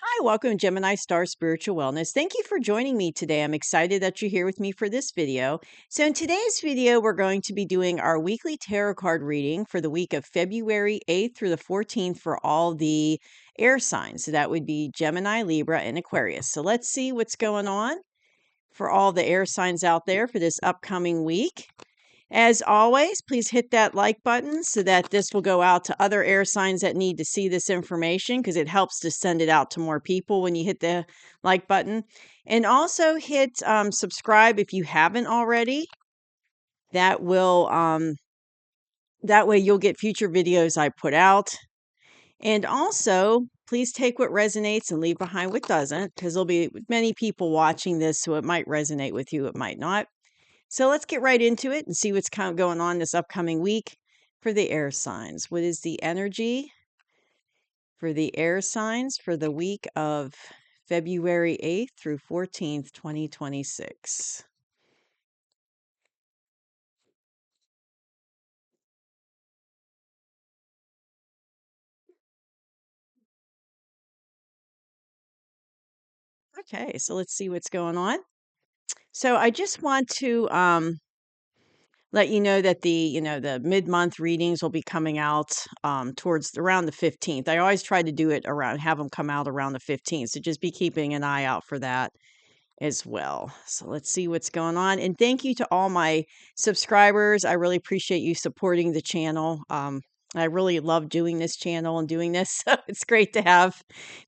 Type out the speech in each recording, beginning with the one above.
Hi, welcome to Gemini Star Spiritual Wellness. Thank you for joining me today. I'm excited that you're here with me for this video. So in today's video, we're going to be doing our weekly tarot card reading for the week of February 8th through the 14th for all the air signs. So that would be Gemini, Libra, and Aquarius. So let's see what's going on for all the air signs out there for this upcoming week. As always, please hit that like button so that this will go out to other air signs that need to see this information because it helps to send it out to more people when you hit the like button. And also hit subscribe if you haven't already. That will that way you'll get future videos I put out. And also, please take what resonates and leave behind what doesn't, because there'll be many people watching this, so it might resonate with you, it might not. So let's get right into it and see what's kind of going on this upcoming week for the air signs. What is the energy for the air signs for the week of February 8th through 14th, 2026? Okay, so let's see what's going on. So I just want to let you know that the mid-month readings will be coming out towards around the 15th. I always try to do it around, have them come out around the 15th. So just be keeping an eye out for that as well. So let's see what's going on. And thank you to all my subscribers. I really appreciate you supporting the channel. I really love doing this channel and doing this. So it's great to have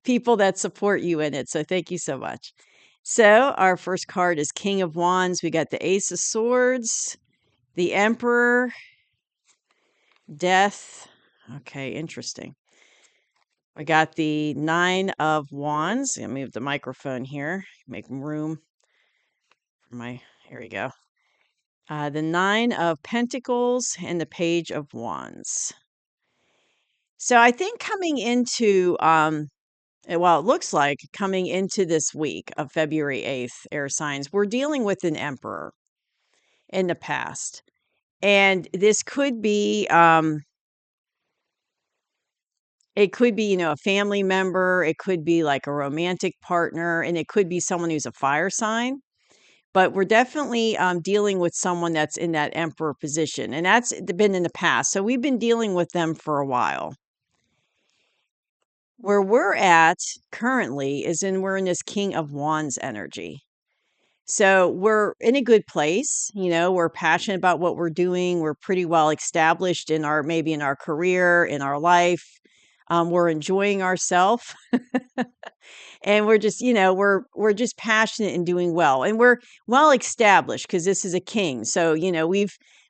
people that support you in it. So thank you so much. So our first card is King of Wands. We got the Ace of Swords, the Emperor, Death. Okay, interesting. I got the Nine of Wands. Let me move the microphone here, make room for my, here we go. The Nine of Pentacles and the Page of Wands. So I think coming into, well, it looks like coming into this week of February 8th, air signs, we're dealing with an emperor in the past. And this could be, it could be, a family member. It could be like a romantic partner, and it could be someone who's a fire sign. But we're definitely dealing with someone that's in that emperor position, and that's been in the past. So we've been dealing with them for a while. Where we're at currently is we're in this King of Wands energy. So we're in a good place. We're passionate about what we're doing. We're pretty well established in maybe in our career, in our life. We're enjoying ourselves. And we're just, we're just passionate and doing well. And we're well established because this is a king. So,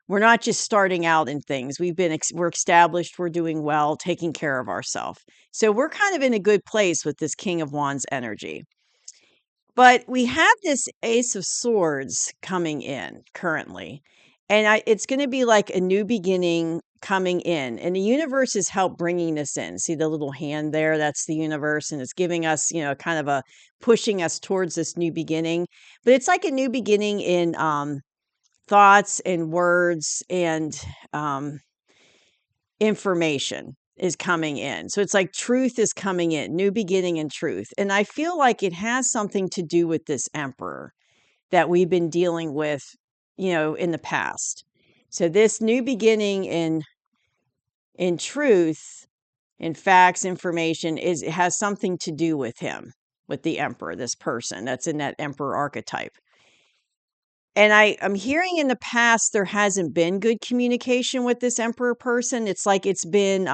we're not just starting out in things. We're established, we're doing well, taking care of ourselves. So we're kind of in a good place with this King of Wands energy. But we have this Ace of Swords coming in currently. And it's going to be like a new beginning coming in. And the universe has helped bringing this in. See the little hand there? That's the universe. And it's giving us, kind of pushing us towards this new beginning. But it's like a new beginning in thoughts and words and information is coming in. So it's like truth is coming in, new beginning and truth. And I feel like it has something to do with this emperor that we've been dealing with, in the past. So this new beginning in truth, in facts, information it has something to do with him, with the emperor, this person that's in that emperor archetype. And I'm hearing in the past there hasn't been good communication with this emperor person. It's like it's been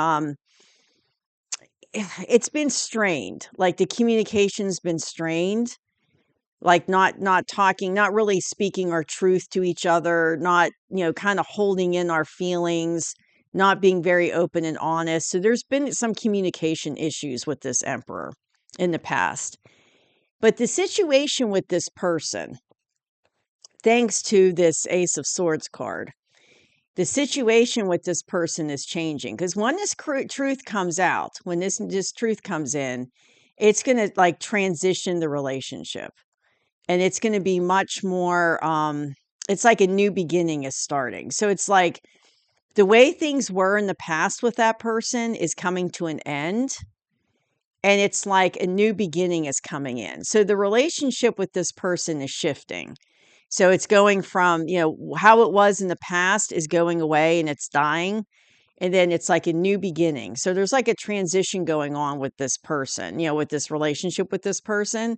it's been strained. Like the communication's been strained. Like not talking, not really speaking our truth to each other, not, kind of holding in our feelings, not being very open and honest. So there's been some communication issues with this emperor in the past. But the situation with this person, thanks to this Ace of Swords card, the situation with this person is changing because when this truth comes out, when this truth comes in, it's going to like transition the relationship, and it's going to be much more. It's like a new beginning is starting. So it's like the way things were in the past with that person is coming to an end, and it's like a new beginning is coming in. So the relationship with this person is shifting. So it's going from, how it was in the past is going away and it's dying. And then it's like a new beginning. So there's like a transition going on with this person, with this relationship with this person.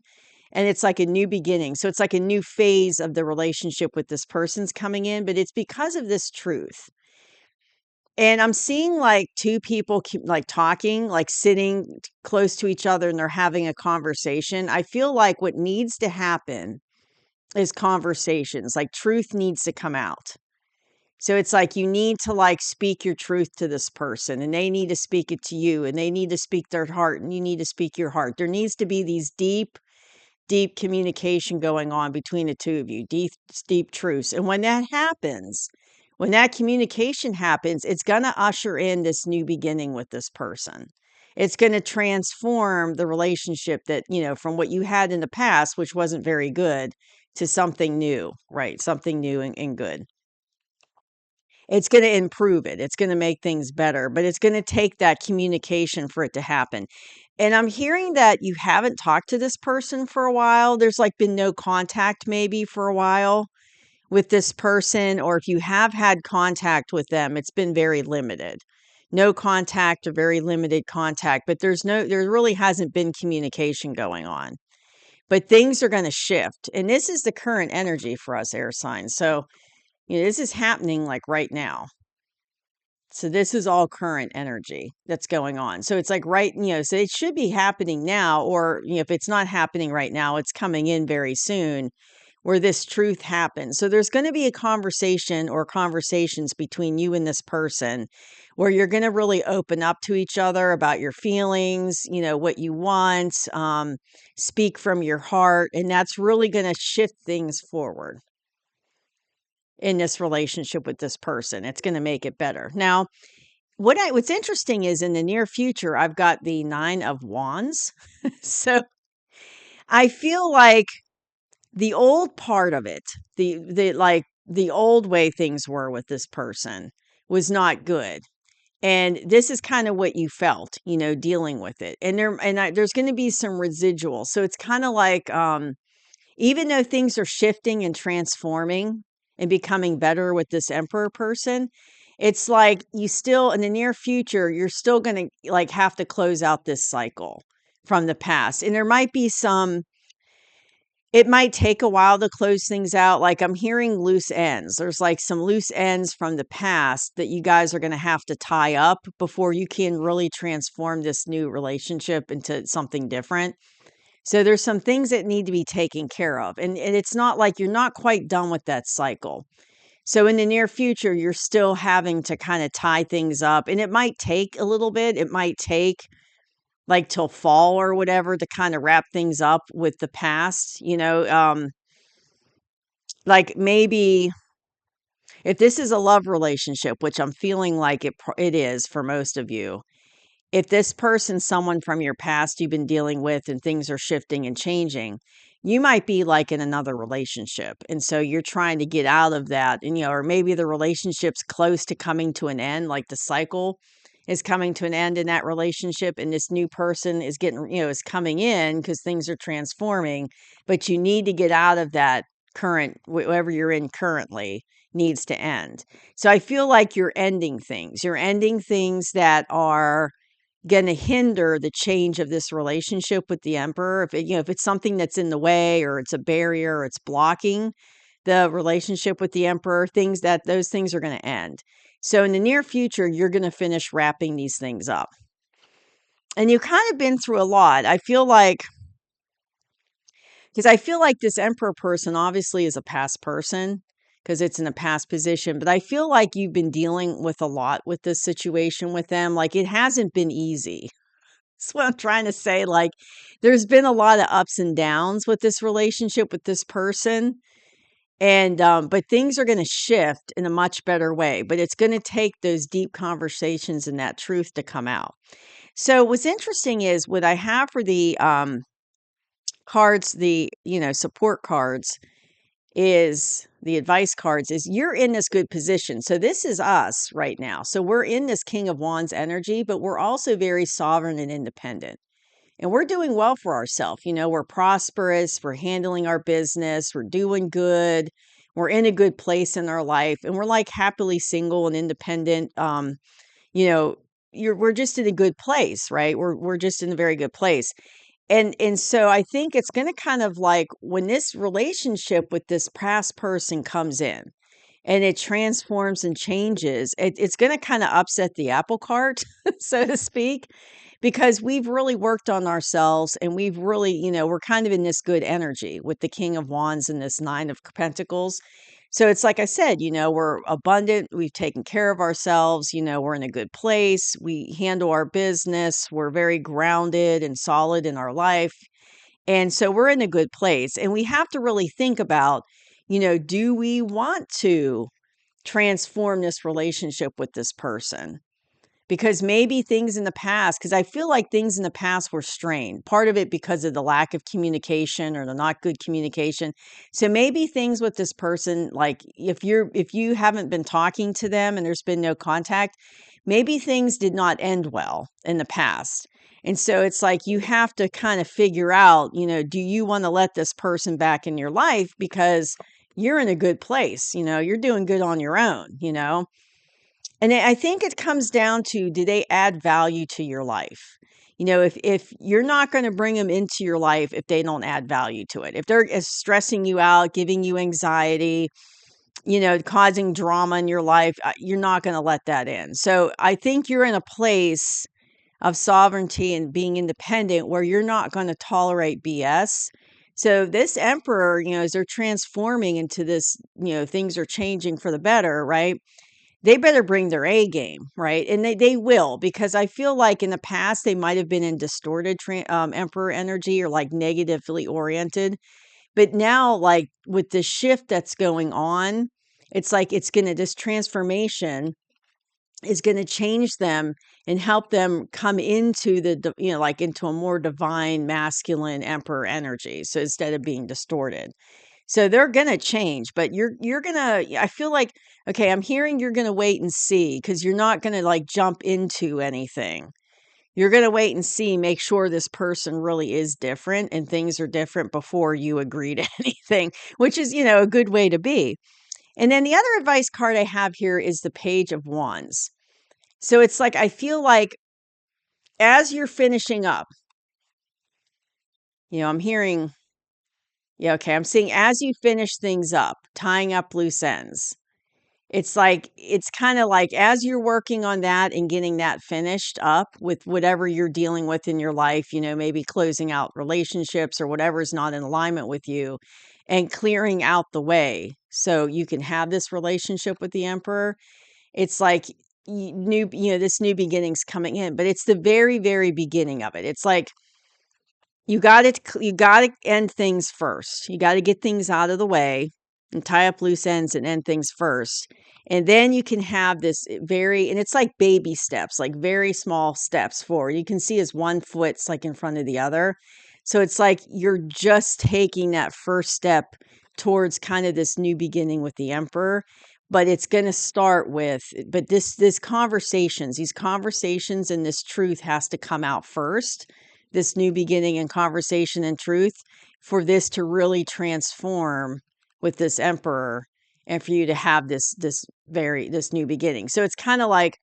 And it's like a new beginning. So it's like a new phase of the relationship with this person's coming in, but it's because of this truth. And I'm seeing like two people keep like talking, like sitting close to each other and they're having a conversation. I feel like what needs to happen is conversations, like truth needs to come out. So it's like you need to like speak your truth to this person and they need to speak it to you and they need to speak their heart and you need to speak your heart. There needs to be these deep communication going on between the two of you, deep truths. And when that happens, when that communication happens, it's going to usher in this new beginning with this person. It's going to transform the relationship that, from what you had in the past, which wasn't very good, to something new, right? Something new and good. It's going to improve it. It's going to make things better, but it's going to take that communication for it to happen. And I'm hearing that you haven't talked to this person for a while. There's like been no contact maybe for a while with this person, or if you have had contact with them, it's been very limited. No contact or very limited contact, but there really hasn't been communication going on. But things are going to shift. And this is the current energy for us air signs. So, this is happening like right now. So this is all current energy that's going on. So it's like so it should be happening now, or if it's not happening right now, it's coming in very soon where this truth happens. So there's going to be a conversation or conversations between you and this person where you're going to really open up to each other about your feelings, what you want, speak from your heart, and that's really going to shift things forward in this relationship with this person. It's going to make it better. Now, what's interesting is in the near future, I've got the 9 of Wands. So I feel like the old part of it, the old way things were with this person was not good. And this is kind of what you felt, dealing with it. And there's going to be some residual. So it's kind of like, even though things are shifting and transforming and becoming better with this Emperor person, it's like you still, in the near future, you're still going to like have to close out this cycle from the past. And there might be it might take a while to close things out. Like I'm hearing loose ends. There's like some loose ends from the past that you guys are going to have to tie up before you can really transform this new relationship into something different. So there's some things that need to be taken care of. And it's not like you're not quite done with that cycle. So in the near future, you're still having to kind of tie things up. And it might take a little bit. It might take like till fall or whatever to kind of wrap things up with the past, like maybe if this is a love relationship, which I'm feeling like it is for most of you, if this person, someone from your past you've been dealing with and things are shifting and changing, you might be like in another relationship. And so you're trying to get out of that. And, or maybe the relationship's close to coming to an end, like the cycle is coming to an end in that relationship. And this new person is is coming in because things are transforming, but you need to get out of that current, whatever you're in currently needs to end. So I feel like you're ending things. You're ending things that are going to hinder the change of this relationship with the Emperor. If it's something that's in the way or it's a barrier or it's blocking the relationship with the Emperor, those things are going to end. So in the near future, you're going to finish wrapping these things up. And you've kind of been through a lot. I feel like this Emperor person obviously is a past person because it's in a past position, but I feel like you've been dealing with a lot with this situation with them. Like it hasn't been easy. That's what I'm trying to say. Like there's been a lot of ups and downs with this relationship with this person. And, but things are going to shift in a much better way, but it's going to take those deep conversations and that truth to come out. So what's interesting is what I have for the, cards, the, support cards is the advice cards is you're in this good position. So this is us right now. So we're in this King of Wands energy, but we're also very sovereign and independent. and we're doing well for ourselves. We're prosperous, we're handling our business, we're doing good, we're in a good place in our life, and we're like happily single and independent. You know, we're just in a good place, right? We're just in a very good place. And so I think it's going to kind of like when this relationship with this past person comes in and it transforms and changes, it's going to kind of upset the apple cart, so to speak, because we've really worked on ourselves and we've really, we're kind of in this good energy with the King of Wands and this Nine of Pentacles. So it's like I said, we're abundant, we've taken care of ourselves, we're in a good place, we handle our business, we're very grounded and solid in our life. And so we're in a good place. And we have to really think about, do we want to transform this relationship with this person? Because maybe things in the past, because I feel like things in the past were strained, part of it because of the lack of communication or the not good communication. So maybe things with this person, like if you haven't been talking to them and there's been no contact, maybe things did not end well in the past. And so it's like you have to kind of figure out, do you want to let this person back in your life because you're in a good place, you're doing good on your own. And I think it comes down to, do they add value to your life? If you're not going to bring them into your life if they don't add value to it, if they're stressing you out, giving you anxiety, causing drama in your life, you're not going to let that in. So I think you're in a place of sovereignty and being independent where you're not going to tolerate BS. So this emperor, as they're transforming into this, things are changing for the better, right? They better bring their A game, right? And they will, because I feel like in the past they might have been in distorted emperor energy or like negatively oriented. But now, like with the shift that's going on, it's like this transformation is going to change them and help them come into like into a more divine masculine emperor energy. So instead of being distorted. So they're gonna change, but you're gonna, I feel like, okay, I'm hearing you're gonna wait and see because you're not gonna like jump into anything. You're gonna wait and see, make sure this person really is different and things are different before you agree to anything, which is, a good way to be. And then the other advice card I have here is the Page of Wands. So it's like, I feel like as you're finishing up, I'm hearing, yeah, okay, I'm seeing as you finish things up, tying up loose ends. It's like, it's kind of like as you're working on that and getting that finished up with whatever you're dealing with in your life, maybe closing out relationships or whatever is not in alignment with you and clearing out the way so you can have this relationship with the emperor. It's like this new beginning's coming in, but it's the very, very beginning of it. It's like, you got to end things first. You got to get things out of the way and tie up loose ends and end things first. And then you can have this and it's like baby steps, like very small steps forward. You can see as one foot's like in front of the other. So it's like you're just taking that first step towards kind of this new beginning with the emperor. But it's going to start with, but these conversations and this truth has to come out first, this new beginning and conversation and truth, for this to really transform with this emperor and for you to have this new beginning. So it's kind of like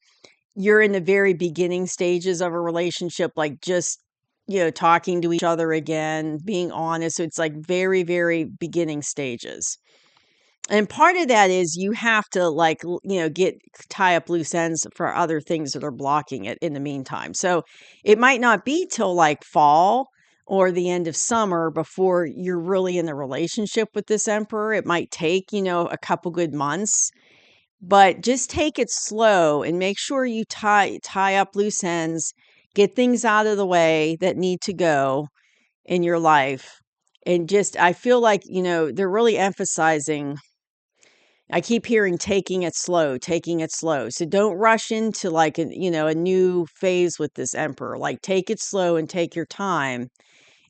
you're in the very beginning stages of a relationship, like just, talking to each other again, being honest. So it's like very, very beginning stages. And part of that is you have to like, tie up loose ends for other things that are blocking it in the meantime. So it might not be till like fall or the end of summer before you're really in the relationship with this emperor. It might take, a couple good months, but just take it slow and make sure you tie up loose ends, get things out of the way that need to go in your life. And just, I feel like, they're really emphasizing, I keep hearing taking it slow, taking it slow. So don't rush into like a new phase with this emperor. Like take it slow and take your time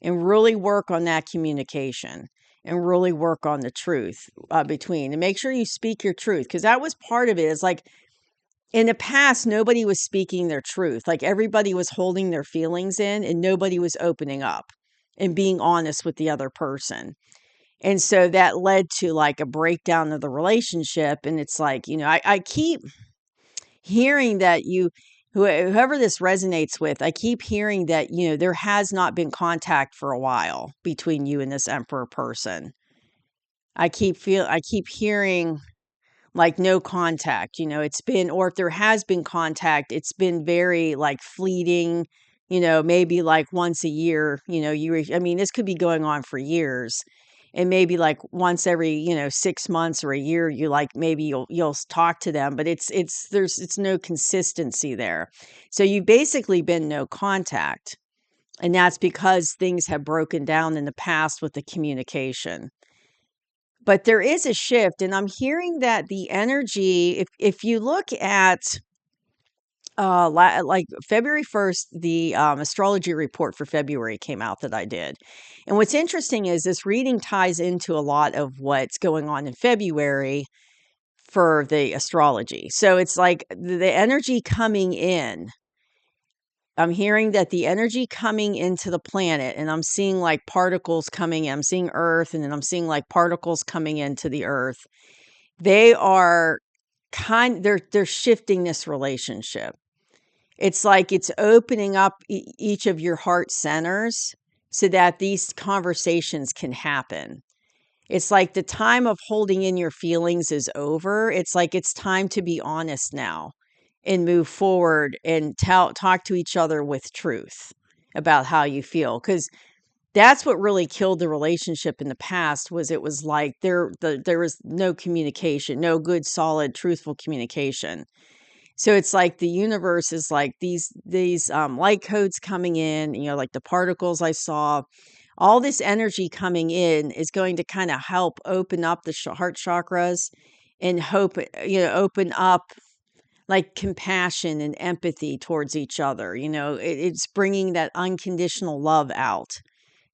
and really work on that communication and really work on the truth between, and make sure you speak your truth, because that was part of it. Is like in the past, nobody was speaking their truth. Like everybody was holding their feelings in and nobody was opening up and being honest with the other person. And so that led to like a breakdown of the relationship. And it's like, I keep hearing that whoever this resonates with, I keep hearing that, there has not been contact for a while between you and this emperor person. I keep hearing like no contact, it's been, or if there has been contact, it's been very like fleeting, maybe like once a year, I mean, this could be going on for years. And maybe like once every, 6 months or a year, you like, maybe you'll talk to them, but it's no consistency there. So you've basically been no contact. And that's because things have broken down in the past with the communication. But there is a shift, and I'm hearing that the energy, if you look at like February 1st, the astrology report for February came out that I did. And what's interesting is this reading ties into a lot of what's going on in February for the astrology. So it's like the energy coming in. I'm hearing that the energy coming into the planet, and I'm seeing like particles coming in. I'm seeing Earth, and then I'm seeing like particles coming into the Earth. They are they're shifting this relationship. It's like it's opening up each of your heart centers so that these conversations can happen. It's like the time of holding in your feelings is over. It's like it's time to be honest now and move forward and talk to each other with truth about how you feel, cuz that's what really killed the relationship in the past. Was it was like there was no communication, no good solid truthful communication. So it's like the universe is like these light codes coming in, like the particles I saw, all this energy coming in is going to kind of help open up the heart chakras and hope, open up like compassion and empathy towards each other. It's bringing that unconditional love out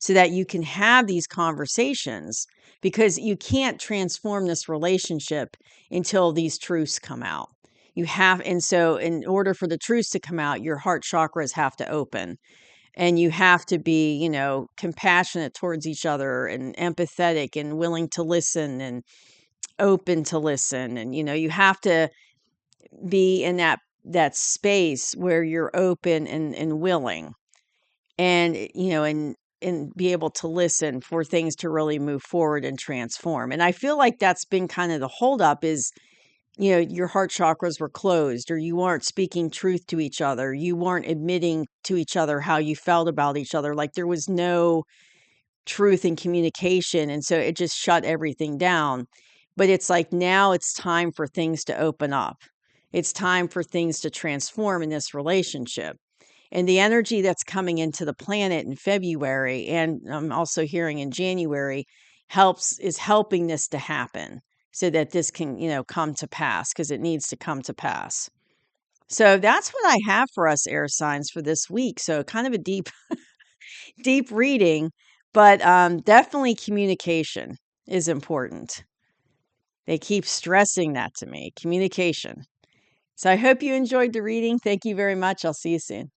so that you can have these conversations, because you can't transform this relationship until these truths come out. And so in order for the truths to come out, your heart chakras have to open, and you have to be, compassionate towards each other and empathetic and willing to listen and open to listen. And, you have to be in that space where you're open and willing, and and be able to listen for things to really move forward and transform. And I feel like that's been kind of the holdup is, your heart chakras were closed, or you weren't speaking truth to each other. You weren't admitting to each other how you felt about each other. Like there was no truth and communication. And so it just shut everything down. But it's like now it's time for things to open up. It's time for things to transform in this relationship. And the energy that's coming into the planet in February, and I'm also hearing in January, is helping this to happen so that this can, come to pass, because it needs to come to pass. So that's what I have for us air signs for this week. So kind of a deep reading, but definitely communication is important. They keep stressing that to me, communication. So I hope you enjoyed the reading. Thank you very much. I'll see you soon.